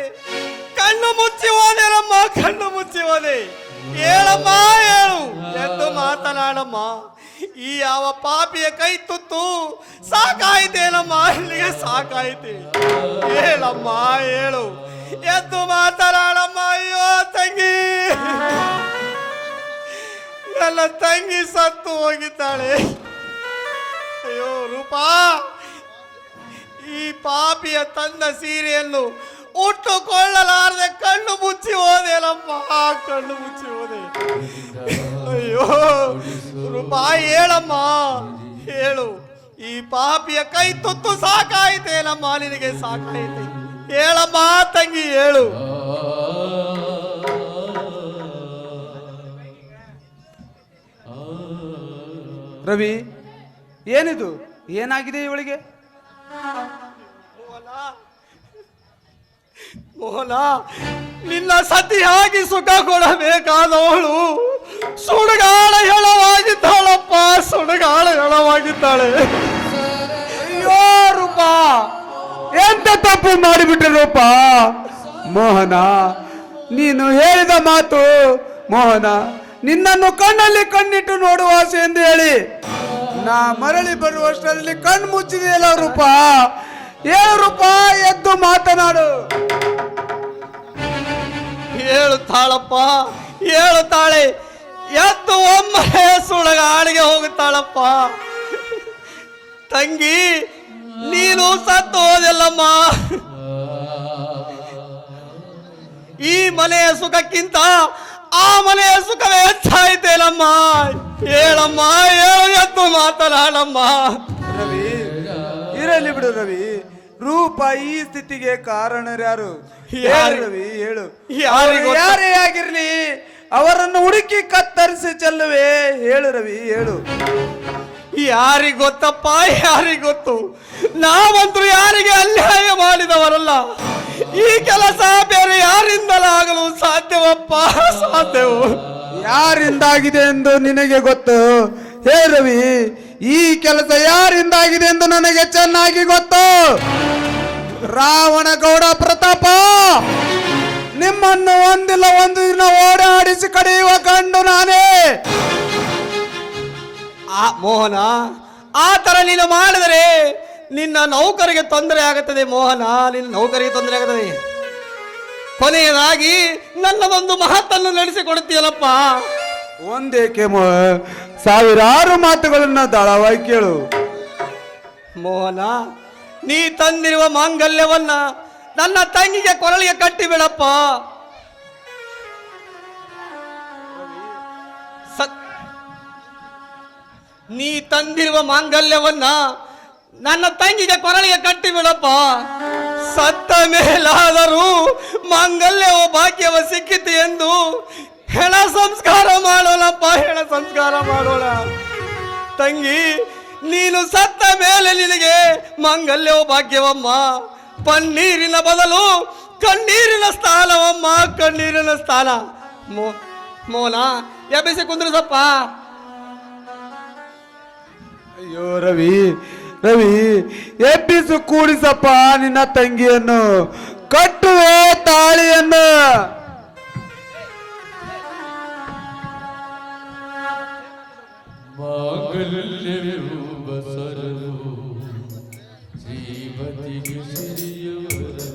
ಕಣ್ಣು ಮುಚ್ಚಿ ಹೋದೆನಮ್ಮ, ಕಣ್ಣು ಮುಚ್ಚಿ ಹೋದೆ. ಏಳಮ್ಮ ಏಳು, ಎದ್ದು ಮಾತನಾಡಮ್ಮ. ಈ ಯಾವ ಪಾಪಿಯ ಕೈ ತುತ್ತು ಸಾಕಾಯ್ತೇನಮ್ಮ, ಇಲ್ಲಿಗೆ ಸಾಕಾಯ್ತೆ. ಏಳಮ್ಮ ಏಳು, ಎದ್ದು ಮಾತನಾಡಮ್ಮ. ಅಯ್ಯೋ ತಂಗಿ, ನನ್ನ ತಂಗಿ ಸತ್ತು ಹೋಗಿದ್ದಾಳೆ. ಅಯ್ಯೋ ರೂಪಾ, ಈ ಪಾಪಿಯ ತಂದ ಸೀರೆಯನ್ನು ಉಟ್ಟುಕೊಳ್ಳಲಾರದೆ ಕಣ್ಣು ಮುಚ್ಚಿ ಹೋದೆನಮ್ಮ, ಕಣ್ಣು ಮುಚ್ಚಿ ಹೋದೆ. ಅಯ್ಯೋ ರೂಪಾ, ಹೇಳಮ್ಮ ಹೇಳು. ಈ ಪಾಪಿಯ ಕೈ ತುತ್ತು ಸಾಕಾಯ್ತೇನಮ್ಮ, ನಿನಗೆ ಸಾಕಾಯ್ತೆ. ಹೇಳಮ್ಮ ತಂಗಿ ಹೇಳು. ರವಿ, ಏನಿದು? ಏನಾಗಿದೆ ಇವಳಿಗೆ? ಮೋಹನ, ನಿನ್ನ ಸತಿಯಾಗಿ ಸುಖ ಕೊಡಬೇಕಾದವಳು ಸುಡುಗಾಳ ಹೆಳವಾಗಿದ್ದಾಳಪ್ಪ, ಸುಡುಗಾಳ ಹೆಳವಾಗಿದ್ದಾಳೆ. ಅಯ್ಯೋ ರೂಪ, ಎಂತ ತಪ್ಪು ಮಾಡಿಬಿಟ್ರೆ ರೂಪ? ಮೋಹನ, ನೀನು ಹೇಳಿದ ಮಾತು ಮೋಹನ, ನಿನ್ನನ್ನು ಕಣ್ಣಲ್ಲಿ ಕಣ್ಣಿಟ್ಟು ನೋಡುವ ಆಸೆ ಎಂದು ಹೇಳಿ ನಾ ಮರಳಿ ಬರುವಷ್ಟರಲ್ಲಿ ಕಣ್ಣು ಮುಚ್ಚಿದೆಯಲ್ಲ ರೂಪ. ಹೇಳು ರೂಪ, ಎದ್ದು ಮಾತನಾಡು. ಹೇಳುತ್ತಾಳಪ್ಪ, ಹೇಳುತ್ತಾಳೆ. ಎದ್ದು ಒಮ್ಮೆ ಸುಳಗಾಡಿಗೆ ಹೋಗುತ್ತಾಳಪ್ಪ. ತಂಗಿ, ನೀನು ಸತ್ತು ಹೋದೆಲ್ಲಮ್ಮ. ಈ ಮನೆಯ ಸುಖಕ್ಕಿಂತ ಆ ಮನೆಯ ಸುಖವೇ ಹೆಚ್ಚಾಯ್ತೇನಮ್ಮ. ಹೇಳಮ್ಮ ಹೇಳು, ಎದ್ದು ಮಾತನಾಡಮ್ಮ. ರವಿ, ಇರಲಿ ಬಿಡು ರವಿ. ರೂಪ ಈ ಸ್ಥಿತಿಗೆ ಕಾರಣರ್ಯಾರು? ಹೇಳು ರವಿ, ಹೇಳು. ಯಾರೇ ಆಗಿರ್ಲಿ, ಅವರನ್ನು ಹುಡುಕಿ ಕತ್ತರಿಸಿ ಚೆಲ್ಲುವೆ. ಹೇಳು ರವಿ, ಹೇಳು. ಯಾರಿಗ್ ಗೊತ್ತಪ್ಪ, ಯಾರಿಗ್ ಗೊತ್ತು? ನಾವಂತೂ ಯಾರಿಗೆ ಅನ್ಯಾಯ ಮಾಡಿದವರಲ್ಲ. ಈ ಕೆಲಸ ಬೇರೆ ಯಾರಿಂದಲಾಗಲು ಸಾಧ್ಯವಪ್ಪ, ಸಾಧ್ಯವು? ಯಾರಿಂದಾಗಿದೆ ಎಂದು ನಿನಗೆ ಗೊತ್ತು? ಹೇ ರವಿ, ಈ ಕೆಲಸ ಯಾರಿಂದಾಗಿದೆ ಎಂದು ನನಗೆ ಚೆನ್ನಾಗಿ ಗೊತ್ತು. ರಾವಣಗೌಡ ಪ್ರತಾಪ ನಿಮ್ಮನ್ನು ಒಂದಿಲ್ಲ ಒಂದು ದಿನ ಓಡಾಡಿಸಿ ಕಡಿಯುವ ಕಂಡು ನಾನೇ. ಮೋಹನ, ಆ ತರ ನೀನು ಮಾಡಿದರೆ ನಿನ್ನ ನೌಕರಿಗೆ ತೊಂದರೆ ಆಗುತ್ತದೆ. ಮೋಹನ, ನಿನ್ನ ನೌಕರಿಗೆ ತೊಂದರೆ ಆಗುತ್ತದೆ. ಕೊನೆಯದಾಗಿ ನನ್ನದೊಂದು ಮಹತ್ತನ್ನು ನಡೆಸಿಕೊಡುತ್ತೀಯಲ್ಲಪ್ಪ. ಒಂದೇಕೆ ಸಾವಿರಾರು ಮಾತುಗಳನ್ನ ದಾಳವಾಗಿ ಕೇಳು. ಮೋಹನ, ನೀ ತಂದಿರುವ ಮಾಂಗಲ್ಯವನ್ನ ನನ್ನ ತಂಗಿಗೆ ಕೊರಳಿಗೆ ಕಟ್ಟಿಬಿಡಪ್ಪ. ನೀ ತಂದಿರುವ ಮಾಂಗಲ್ಯವನ್ನ ನನ್ನ ತಂಗಿಗೆ ಕೊರಳಿಗೆ ಕಟ್ಟಿ ಬಿಡಪ್ಪ. ಸತ್ತ ಮೇಲಾದರೂ ಮಾಂಗಲ್ಯವ ಭಾಗ್ಯವ ಸಿಕ್ಕಿತು ಎಂದು ಹೆಣ ಸಂಸ್ಕಾರ ಮಾಡೋಣಪ್ಪ, ಹೆಣ ಸಂಸ್ಕಾರ ಮಾಡೋಣ. ತಂಗಿ, ನೀನು ಸತ್ತ ಮೇಲೆ ನಿನಗೆ ಮಾಂಗಲ್ಯವ ಭಾಗ್ಯವಮ್ಮ. ಪನ್ನೀರಿನ ಬದಲು ಕಣ್ಣೀರಿನ ಸ್ಥಾನವಮ್ಮ, ಕಣ್ಣೀರಿನ ಸ್ಥಾನ. ಮೋನ ಎಬ್ಬಿಸಿ ಕುಂದ್ರಸಪ್ಪ. ಅಯ್ಯೋ ರವಿ, ರವಿ, ಎಬ್ಬಿಸು ಕೂಡಿಸಪ್ಪ ನಿನ್ನ ತಂಗಿಯನ್ನು, ಕಟ್ಟುವೆ ತಾಳಿಯನ್ನು. ಮಾಂಗಲ್ಯವು ಬಸರವು ಶ್ರೀಮತಿಗೆ ಸಿರಿಯವರರು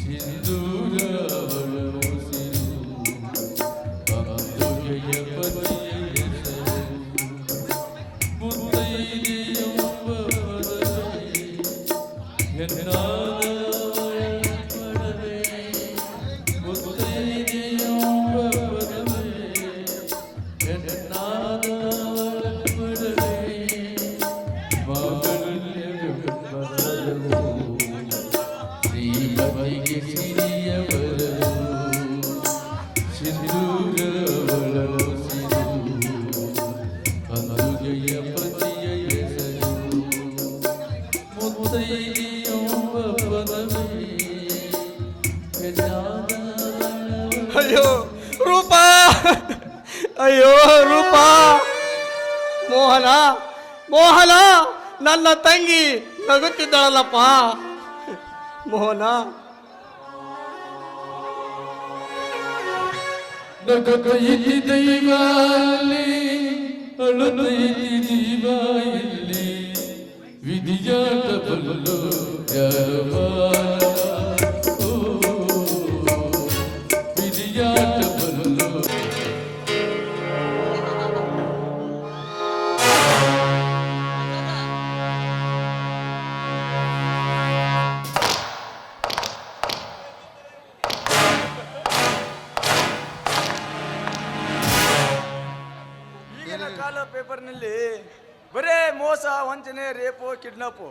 ಸಿಂಧೂರವಳು ಸಿರು ಅಮೃಗೆಯ ಪತಿಯ ಹೆಸರು ಮುತ್ತೈದೆಯೊಬ್ಬ ಪದವಿ ಎನ್ನಾದ ಪಡವೆ ಮುತ್ತೈದೆಯೊಬ್ಬ ಪದವಿ ಎನ್ನಾದ ಪಡವೆ ಮಾಂಗಲ್ಯವೆಂಬ ಬಸರವು ಶ್ರೀಮತಿಗೆ ಸಿರಿಯವರರು ಸಿಂಧೂರವಳು ಸಿರು ಅಮೃಗೆಯ ಪತಿಯ ಹೆಸರು ಮುತ್ತೈದೆಯೊಬ್ಬ ಪದವಿ ಎನ್ನಾದ ಅಯ್ಯೋ ರೂಪ, ಅಯ್ಯೋ ರೂಪ. ಮೋಹನ, ಮೋಹನ, ನನ್ನ ತಂಗಿ ನಗುತ್ತಿದ್ದಾಳಲ್ಲಪ್ಪ. ಮೋಹನ, ನಗತೈತಿ ದೈವ ಅಲ್ಲಿ ಅಳುತ್ತೈತಿ ಜೀವ ಇಲ್ಲಿ ವಿಧಿಯಾಟ ಬಲ್ಲು ಯಾರ ಓ ವಿಧಿಯಾಟ ಬಲ್ಲು. ಈಗಿನ ಕಾಲ ಪೇಪರ್ನಲ್ಲಿ ಬರೇ ಮೋಸ, ವಂಚನೆ, ರೇಪು, ಕಿಡ್ನಾಪು.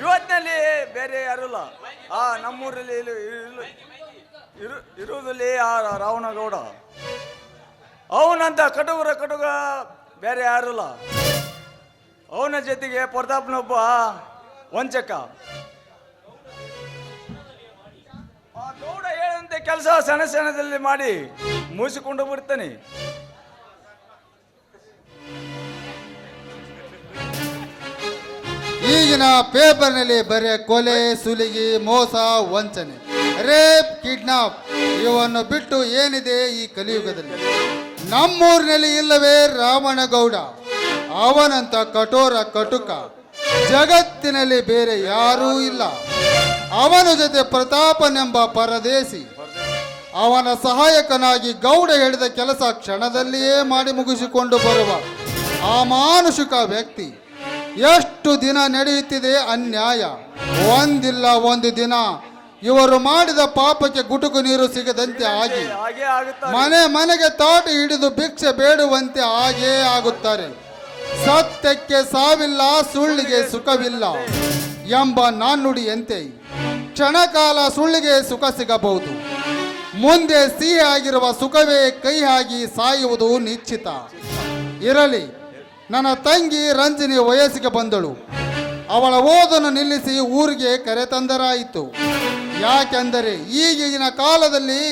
ಇವತ್ತಿನಲ್ಲಿ ಬೇರೆ ಯಾರಿಲ್ಲ. ನಮ್ಮೂರಲ್ಲಿ ಇರುವುದಲ್ಲಿ ಆ ರಾವಣಗೌಡ, ಅವನಂತ ಕಟುಗ ಬೇರೆ ಯಾರಿಲ್ಲ. ಅವನ ಜೊತೆಗೆ ಪ್ರತಾಪ್ನೊಬ್ಬ ವಂಚಕ. ಆ ಗೌಡ ಹೇಳಂತೆ ಕೆಲಸ ಸಣ್ಣದಲ್ಲಿ ಮಾಡಿ ಮುಗಿಸಿಕೊಂಡು ಬಿಡ್ತಾನೆ. ಈಗಿನ ಪೇಪರ್ನಲ್ಲಿ ಬರೀ ಕೊಲೆ, ಸುಲಿಗೆ, ಮೋಸ, ವಂಚನೆ, ರೇಪ್, ಕಿಡ್ನಾಪ್ ಇವನ್ನು ಬಿಟ್ಟು ಏನಿದೆ ಈ ಕಲಿಯುಗದಲ್ಲಿ? ನಮ್ಮೂರಿನಲ್ಲಿ ಇಲ್ಲವೇ ರಾಮನಗೌಡ? ಅವನಂತ ಕಠೋರ ಕಟುಕ ಜಗತ್ತಿನಲ್ಲಿ ಬೇರೆ ಯಾರೂ ಇಲ್ಲ. ಅವನ ಜೊತೆ ಪ್ರತಾಪನೆಂಬ ಪರದೇಶಿ. ಅವನ ಸಹಾಯಕನಾಗಿ ಗೌಡ ಹೇಳಿದ ಕೆಲಸ ಕ್ಷಣದಲ್ಲಿಯೇ ಮಾಡಿ ಮುಗಿಸಿಕೊಂಡು ಬರುವ ಅಮಾನುಷಿಕ ವ್ಯಕ್ತಿ. ಎಷ್ಟು ದಿನ ನಡೆಯುತ್ತಿದೆ ಅನ್ಯಾಯ. ಒಂದಿಲ್ಲ ಒಂದು ದಿನ ಇವರು ಮಾಡಿದ ಪಾಪಕ್ಕೆ ಗುಟುಕು ನೀರು ಸಿಗದಂತೆ ಆಗಿ ಮನೆ ಮನೆಗೆ ತಾಟು ಹಿಡಿದು ಭಿಕ್ಷೆ ಬೇಡುವಂತೆ ಆಗೇ ಆಗುತ್ತಾರೆ. ಸತ್ಯಕ್ಕೆ ಸಾವಿಲ್ಲ, ಸುಳ್ಳಿಗೆ ಸುಖವಿಲ್ಲ ಎಂಬ ನಾಣ್ಣುಡಿಯಂತೆ ಕ್ಷಣಕಾಲ ಸುಳ್ಳಿಗೆ ಸುಖ ಸಿಗಬಹುದು, ಮುಂದೆ ಸಿಹಿ ಆಗಿರುವ ಸುಖವೇ ಕೈ ಆಗಿ ಸಾಯುವುದು ನಿಶ್ಚಿತ. ಇರಲಿ, ನನ್ನ ತಂಗಿ ರಂಜಿನಿ ವಯಸ್ಸಿಗೆ ಬಂದಳು. ಅವಳ ಓದನ್ನು ನಿಲ್ಲಿಸಿ ಊರಿಗೆ ಕರೆತಂದರಾಯಿತು. ಯಾಕೆಂದರೆ ಈಗಿನ ಕಾಲದಲ್ಲಿ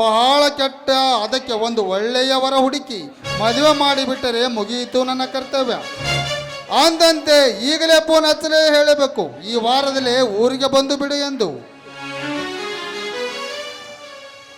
ಬಹಳ ಕೆಟ್ಟ, ಅದಕ್ಕೆ ಒಂದು ಒಳ್ಳೆಯವರ ಹುಡುಕಿ ಮದುವೆ ಮಾಡಿಬಿಟ್ಟರೆ ಮುಗಿಯಿತು ನನ್ನ ಕರ್ತವ್ಯ. ಅಂದಂತೆ ಈಗಲೇ ಫೋನ್ ಹಚ್ಚಲೇ ಹೇಳಬೇಕು, ಈ ವಾರದಲ್ಲೇ ಊರಿಗೆ ಬಂದು ಬಿಡು ಎಂದು.